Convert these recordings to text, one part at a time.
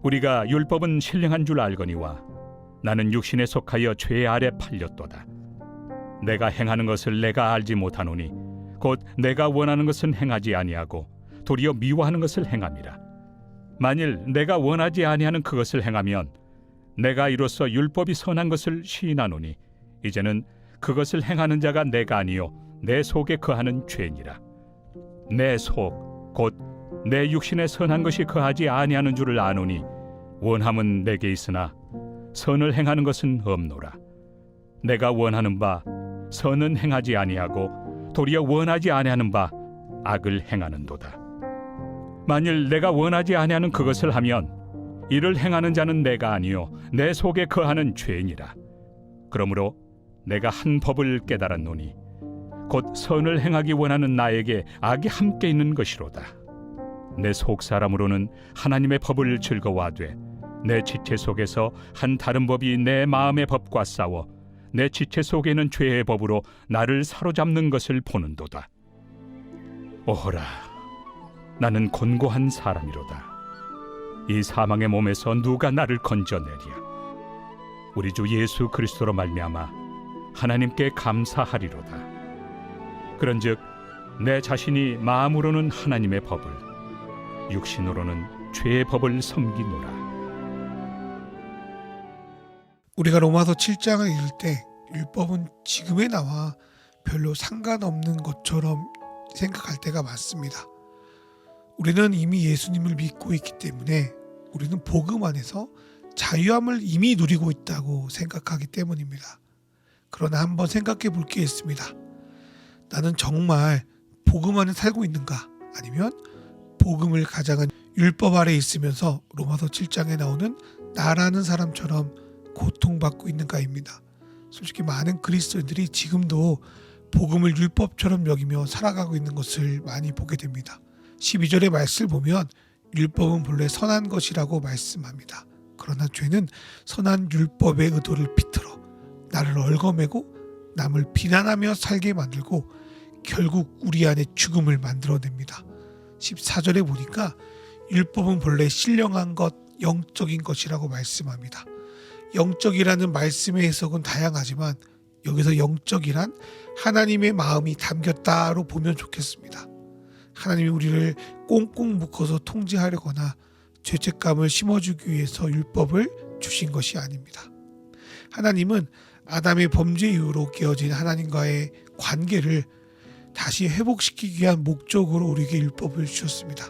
우리가 율법은 신령한 줄 알거니와 나는 육신에 속하여 죄 아래 팔렸도다. 내가 행하는 것을 내가 알지 못하노니 곧 내가 원하는 것은 행하지 아니하고 도리어 미워하는 것을 행함이라. 만일 내가 원하지 아니하는 그것을 행하면 내가 이로써 율법이 선한 것을 시인하노니 이제는 그것을 행하는 자가 내가 아니요 내 속에 거하는 죄니라. 내 속 곧 내 육신에 선한 것이 거하지 아니하는 줄을 아노니 원함은 내게 있으나 선을 행하는 것은 없노라. 내가 원하는 바 선은 행하지 아니하고 도리어 원하지 아니하는 바 악을 행하는도다. 만일 내가 원하지 아니하는 그것을 하면 이를 행하는 자는 내가 아니요 내 속에 거하는 죄니라. 그러므로 내가 한 법을 깨달았노니 곧 선을 행하기 원하는 나에게 악이 함께 있는 것이로다. 내 속 사람으로는 하나님의 법을 즐거워하되 내 지체 속에서 한 다른 법이 내 마음의 법과 싸워 내 지체 속에는 죄의 법으로 나를 사로잡는 것을 보는도다. 오호라, 나는 곤고한 사람이로다. 이 사망의 몸에서 누가 나를 건져내랴. 우리 주 예수 그리스도로 말미암아 하나님께 감사하리로다. 그런즉 내 자신이 마음으로는 하나님의 법을, 육신으로는 죄의 법을 섬기노라. 우리가 로마서 7장을 읽을 때 율법은 지금의 나와 별로 상관없는 것처럼 생각할 때가 많습니다. 우리는 이미 예수님을 믿고 있기 때문에 우리는 복음 안에서 자유함을 이미 누리고 있다고 생각하기 때문입니다. 그러나 한번 생각해 볼 게 있습니다. 나는 정말 복음 안에 살고 있는가? 아니면 복음을 가장한 율법 아래 있으면서 로마서 7장에 나오는 나라는 사람처럼 고통받고 있는가입니다. 솔직히 많은 그리스도인들이 지금도 복음을 율법처럼 여기며 살아가고 있는 것을 많이 보게 됩니다. 12절의 말씀을 보면 율법은 본래 선한 것이라고 말씀합니다. 그러나 죄는 선한 율법의 의도를 비틀어 나를 얽어매고 남을 비난하며 살게 만들고 결국 우리 안에 죽음을 만들어냅니다. 14절에 보니까 율법은 본래 신령한 것, 영적인 것이라고 말씀합니다. 영적이라는 말씀의 해석은 다양하지만 여기서 영적이란 하나님의 마음이 담겼다로 보면 좋겠습니다. 하나님이 우리를 꽁꽁 묶어서 통제하려거나 죄책감을 심어주기 위해서 율법을 주신 것이 아닙니다. 하나님은 아담의 범죄 이후로 깨어진 하나님과의 관계를 다시 회복시키기 위한 목적으로 우리에게 율법을 주셨습니다.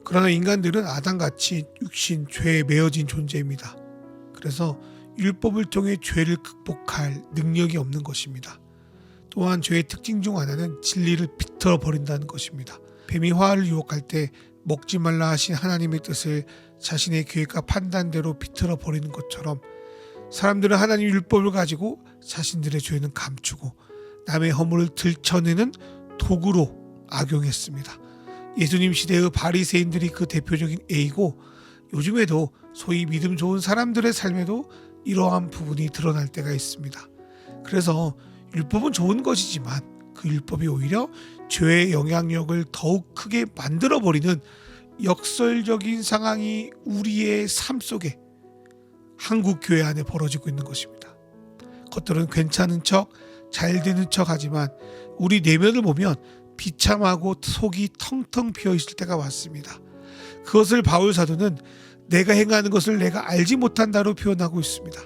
그러나 인간들은 아담같이 육신, 죄에 매어진 존재입니다. 그래서 율법을 통해 죄를 극복할 능력이 없는 것입니다. 또한 죄의 특징 중 하나는 진리를 비틀어 버린다는 것입니다. 뱀이 화를 유혹할 때 먹지 말라 하신 하나님의 뜻을 자신의 계획과 판단대로 비틀어 버리는 것처럼 사람들은 하나님 율법을 가지고 자신들의 죄는 감추고 남의 허물을 들춰내는 도구로 악용했습니다. 예수님 시대의 바리새인들이 그 대표적인 예이고 요즘에도 소위 믿음 좋은 사람들의 삶에도 이러한 부분이 드러날 때가 있습니다. 그래서 율법은 좋은 것이지만 그 율법이 오히려 죄의 영향력을 더욱 크게 만들어버리는 역설적인 상황이 우리의 삶 속에 한국 교회 안에 벌어지고 있는 것입니다. 겉으로는 괜찮은 척, 잘 되는 척 하지만 우리 내면을 보면 비참하고 속이 텅텅 비어 있을 때가 많습니다. 그것을 바울 사도는 내가 행하는 것을 내가 알지 못한다로 표현하고 있습니다.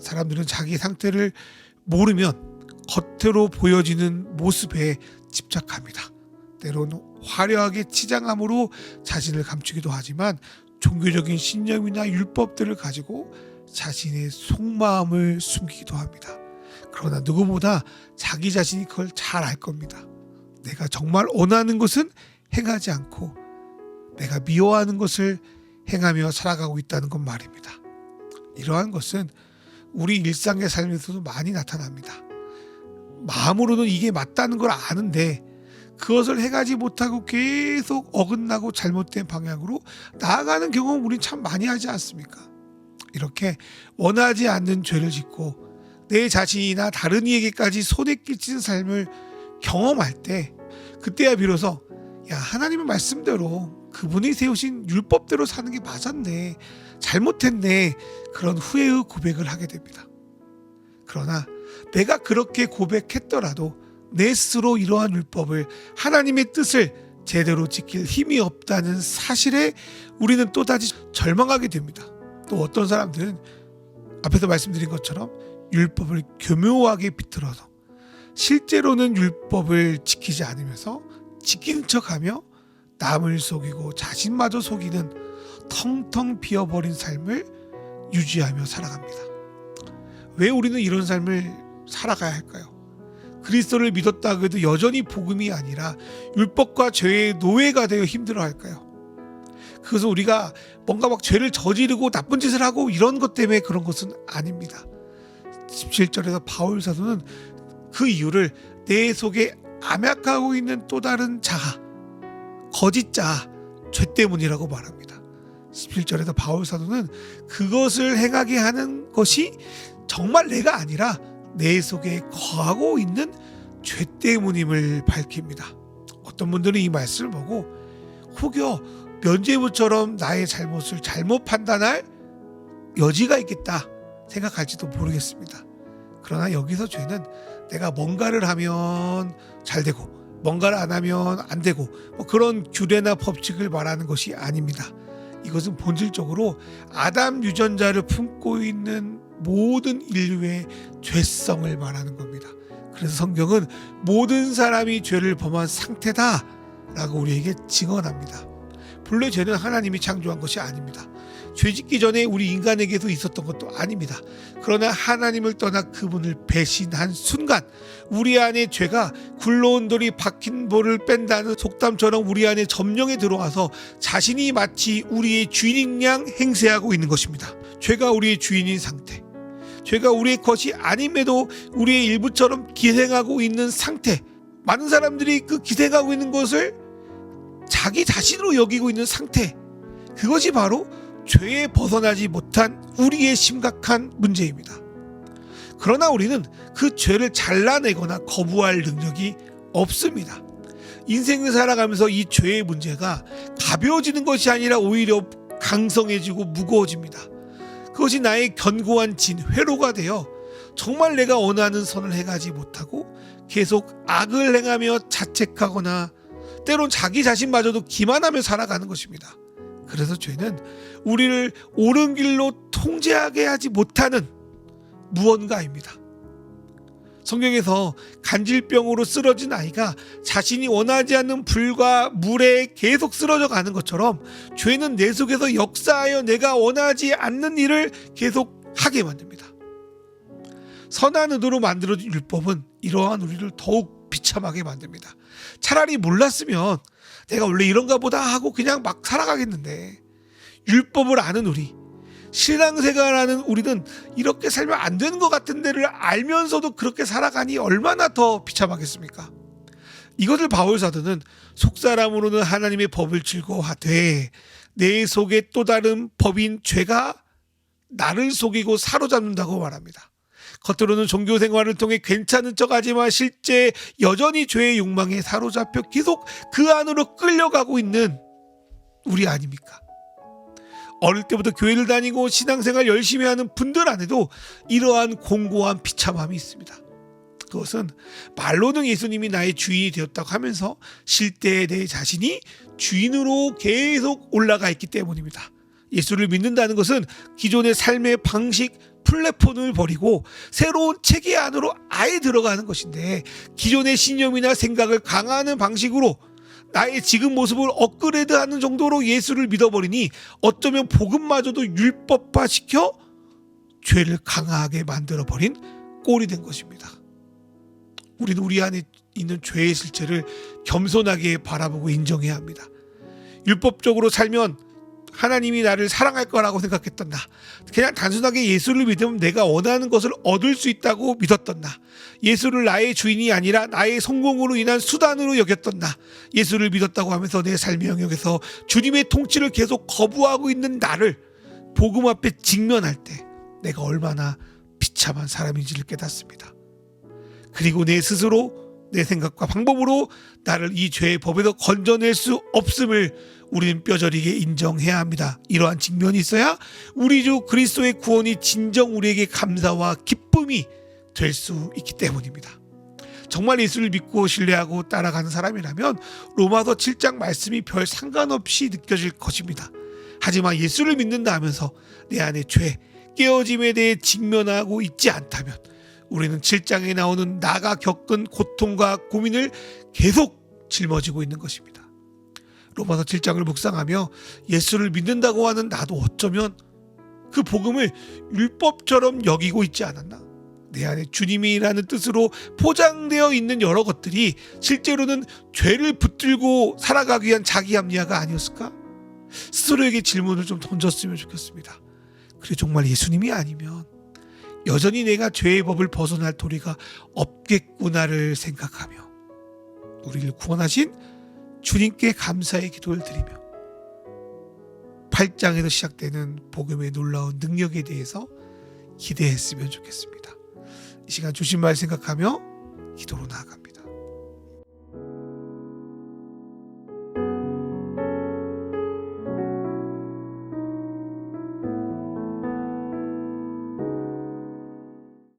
사람들은 자기 상태를 모르면 겉으로 보여지는 모습에 집착합니다. 때로는 화려하게 치장함으로 자신을 감추기도 하지만 종교적인 신념이나 율법들을 가지고 자신의 속마음을 숨기기도 합니다. 그러나 누구보다 자기 자신이 그걸 잘 알 겁니다. 내가 정말 원하는 것은 행하지 않고 내가 미워하는 것을 행하며 살아가고 있다는 것 말입니다. 이러한 것은 우리 일상의 삶에서도 많이 나타납니다. 마음으로는 이게 맞다는 걸 아는데 그것을 행하지 못하고 계속 어긋나고 잘못된 방향으로 나아가는 경험을 우리는 참 많이 하지 않습니까? 이렇게 원하지 않는 죄를 짓고 내 자신이나 다른 이에게까지 손에 끼치는 삶을 경험할 때 그때야 비로소 야 하나님의 말씀대로 그분이 세우신 율법대로 사는 게 맞았네, 잘못했네, 그런 후회의 고백을 하게 됩니다. 그러나 내가 그렇게 고백했더라도 내 스스로 이러한 율법을, 하나님의 뜻을 제대로 지킬 힘이 없다는 사실에 우리는 또다시 절망하게 됩니다. 또 어떤 사람들은 앞에서 말씀드린 것처럼 율법을 교묘하게 비틀어서 실제로는 율법을 지키지 않으면서 지키는 척하며 남을 속이고 자신마저 속이는 텅텅 비어버린 삶을 유지하며 살아갑니다. 왜 우리는 이런 삶을 살아가야 할까요? 그리스도를 믿었다고 해도 여전히 복음이 아니라 율법과 죄의 노예가 되어 힘들어할까요? 그것은 우리가 뭔가 막 죄를 저지르고 나쁜 짓을 하고 이런 것 때문에 그런 것은 아닙니다. 17절에서 바울 사도는 그 이유를 내 속에 암약하고 있는 또 다른 자아, 거짓 자아, 죄 때문이라고 말합니다. 17절에서 바울 사도는 그것을 행하게 하는 것이 정말 내가 아니라 내 속에 거하고 있는 죄 때문임을 밝힙니다. 어떤 분들은 이 말씀을 보고 혹여 면죄부처럼 나의 잘못을 잘못 판단할 여지가 있겠다 생각할지도 모르겠습니다. 그러나 여기서 죄는 내가 뭔가를 하면 잘 되고 뭔가를 안 하면 안 되고 그런 규례나 법칙을 말하는 것이 아닙니다. 이것은 본질적으로 아담 유전자를 품고 있는 모든 인류의 죄성을 말하는 겁니다. 그래서 성경은 모든 사람이 죄를 범한 상태다라고 우리에게 증언합니다. 본래 죄는 하나님이 창조한 것이 아닙니다. 죄 짓기 전에 우리 인간에게도 있었던 것도 아닙니다. 그러나 하나님을 떠나 그분을 배신한 순간 우리 안에 죄가 굴러온 돌이 박힌 볼을 뺀다는 속담처럼 우리 안에 점령에 들어와서 자신이 마치 우리의 주인인 양 행세하고 있는 것입니다. 죄가 우리의 주인인 상태, 죄가 우리의 것이 아님에도 우리의 일부처럼 기생하고 있는 상태, 많은 사람들이 그 기생하고 있는 것을 자기 자신으로 여기고 있는 상태, 그것이 바로 죄에 벗어나지 못한 우리의 심각한 문제입니다. 그러나 우리는 그 죄를 잘라내거나 거부할 능력이 없습니다. 인생을 살아가면서 이 죄의 문제가 가벼워지는 것이 아니라 오히려 강성해지고 무거워집니다. 그것이 나의 견고한 진, 회로가 되어 정말 내가 원하는 선을 행하지 못하고 계속 악을 행하며 자책하거나 때론 자기 자신마저도 기만하며 살아가는 것입니다. 그래서 죄는 우리를 옳은 길로 통제하게 하지 못하는 무언가입니다. 성경에서 간질병으로 쓰러진 아이가 자신이 원하지 않는 불과 물에 계속 쓰러져 가는 것처럼 죄는 내 속에서 역사하여 내가 원하지 않는 일을 계속 하게 만듭니다. 선한 의도로 만들어진 율법은 이러한 우리를 더욱 비참하게 만듭니다. 차라리 몰랐으면 내가 원래 이런가 보다 하고 그냥 막 살아가겠는데, 율법을 아는 우리, 신앙생활하는 우리는 이렇게 살면 안 되는 것 같은 데를 알면서도 그렇게 살아가니 얼마나 더 비참하겠습니까? 이것을 바울 사도는 속사람으로는 하나님의 법을 즐거워하되 내 속에 또 다른 법인 죄가 나를 속이고 사로잡는다고 말합니다. 겉으로는 종교 생활을 통해 괜찮은 척하지만 실제 여전히 죄의 욕망에 사로잡혀 계속 그 안으로 끌려가고 있는 우리 아닙니까? 어릴 때부터 교회를 다니고 신앙생활 열심히 하는 분들 안에도 이러한 공고한 비참함이 있습니다. 그것은 말로는 예수님이 나의 주인이 되었다고 하면서 실제에 내 자신이 주인으로 계속 올라가 있기 때문입니다. 예수를 믿는다는 것은 기존의 삶의 방식, 플랫폼을 버리고 새로운 체계 안으로 아예 들어가는 것인데, 기존의 신념이나 생각을 강화하는 방식으로 나의 지금 모습을 업그레이드하는 정도로 예수를 믿어버리니 어쩌면 복음마저도 율법화시켜 죄를 강하게 만들어버린 꼴이 된 것입니다. 우리는 우리 안에 있는 죄의 실체를 겸손하게 바라보고 인정해야 합니다. 율법적으로 살면 하나님이 나를 사랑할 거라고 생각했던 나, 그냥 단순하게 예수를 믿으면 내가 원하는 것을 얻을 수 있다고 믿었던 나, 예수를 나의 주인이 아니라 나의 성공으로 인한 수단으로 여겼던 나, 예수를 믿었다고 하면서 내 삶의 영역에서 주님의 통치를 계속 거부하고 있는 나를 복음 앞에 직면할 때 내가 얼마나 비참한 사람인지를 깨닫습니다. 그리고 내 스스로 내 생각과 방법으로 나를 이 죄의 법에서 건져낼 수 없음을 우리는 뼈저리게 인정해야 합니다. 이러한 직면이 있어야 우리 주 그리스도의 구원이 진정 우리에게 감사와 기쁨이 될 수 있기 때문입니다. 정말 예수를 믿고 신뢰하고 따라가는 사람이라면 로마서 7장 말씀이 별 상관없이 느껴질 것입니다. 하지만 예수를 믿는다 하면서 내 안의 죄, 깨어짐에 대해 직면하고 있지 않다면 우리는 7장에 나오는 나가 겪은 고통과 고민을 계속 짊어지고 있는 것입니다. 로마서 7장을 묵상하며 예수를 믿는다고 하는 나도 어쩌면 그 복음을 율법처럼 여기고 있지 않았나? 내 안에 주님이라는 뜻으로 포장되어 있는 여러 것들이 실제로는 죄를 붙들고 살아가기 위한 자기 합리화가 아니었을까? 스스로에게 질문을 좀 던졌으면 좋겠습니다. 그래 정말 예수님이 아니면 여전히 내가 죄의 법을 벗어날 도리가 없겠구나를 생각하며 우리를 구원하신 주님께 감사의 기도를 드리며 8장에서 시작되는 복음의 놀라운 능력에 대해서 기대했으면 좋겠습니다. 이 시간 주신 말 생각하며 기도로 나아갑니다.